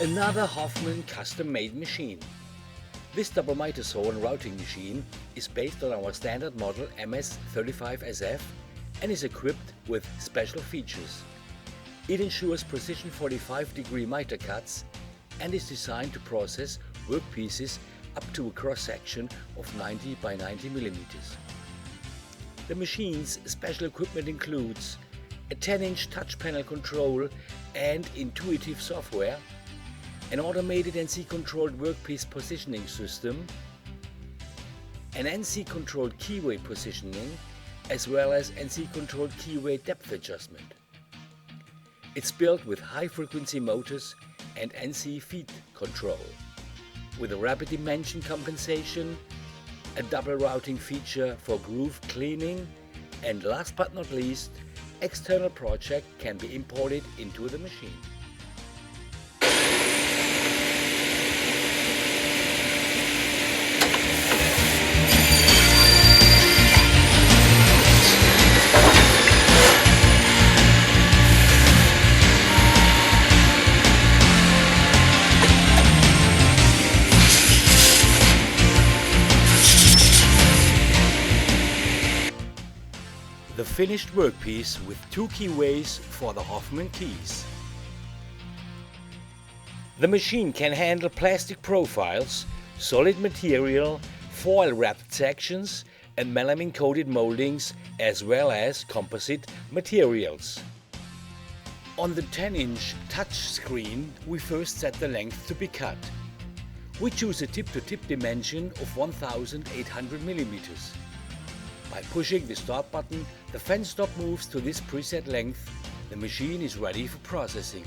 Another Hoffman custom-made machine. This double miter saw and routing machine is based on our standard model MS35SF and is equipped with special features. It ensures precision 45-degree miter cuts and is designed to process workpieces up to a cross-section of 90 by 90 millimeters. The machine's special equipment includes a 10-inch touch panel control and intuitive software, an automated NC-controlled workpiece positioning system, an NC-controlled keyway positioning, as well as NC-controlled keyway depth adjustment. It's built with high-frequency motors and NC feed control, with a rapid dimension compensation, a double routing feature for groove cleaning, and last but not least, external project can be imported into the machine. The finished workpiece with 2 keyways for the Hoffman keys. The machine can handle plastic profiles, solid material, foil-wrapped sections and melamine-coated moldings, as well as composite materials. On the 10-inch touch screen, we first set the length to be cut. We choose a tip-to-tip dimension of 1,800 millimeters. By pushing the start button, the fence stop moves to this preset length. The machine is ready for processing.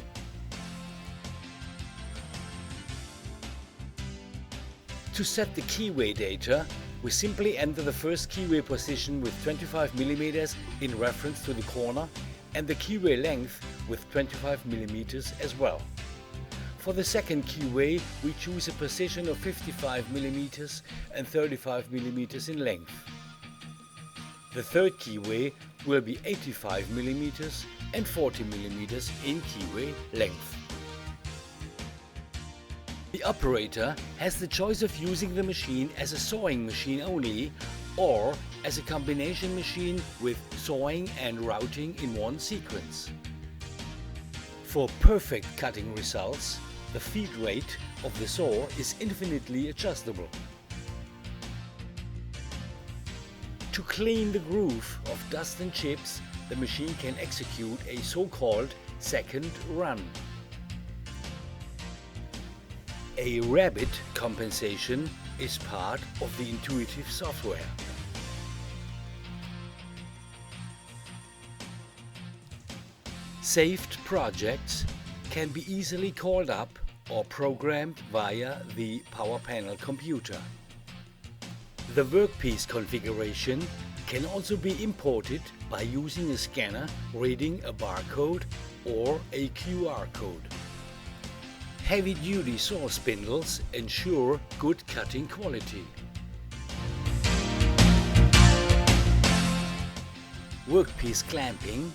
To set the keyway data, we simply enter the first keyway position with 25 mm in reference to the corner and the keyway length with 25 mm as well. For the second keyway, we choose a position of 55 mm and 35 mm in length. The third keyway will be 85 mm and 40 mm in keyway length. The operator has the choice of using the machine as a sawing machine only or as a combination machine with sawing and routing in one sequence. For perfect cutting results, the feed rate of the saw is infinitely adjustable. To clean the groove of dust and chips, the machine can execute a so-called second run. A rabbit compensation is part of the intuitive software. Saved projects can be easily called up or programmed via the Power Panel computer. The workpiece configuration can also be imported by using a scanner reading a barcode or a QR code. Heavy-duty saw spindles ensure good cutting quality. Workpiece clamping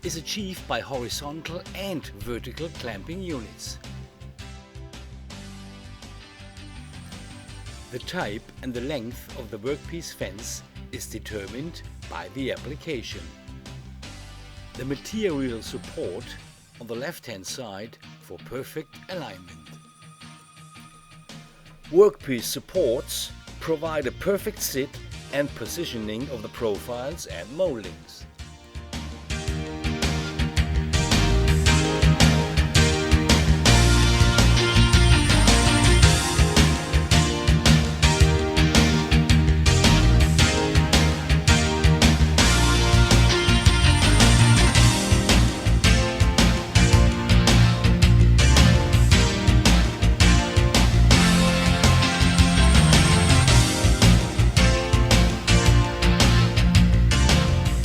is achieved by horizontal and vertical clamping units. The type and the length of the workpiece fence is determined by the application. The material support on the left-hand side for perfect alignment. Workpiece supports provide a perfect sit and positioning of the profiles and moldings.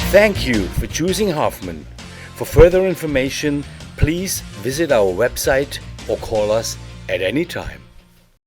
Thank you for choosing Hoffman. For further information, please visit our website or call us at any time.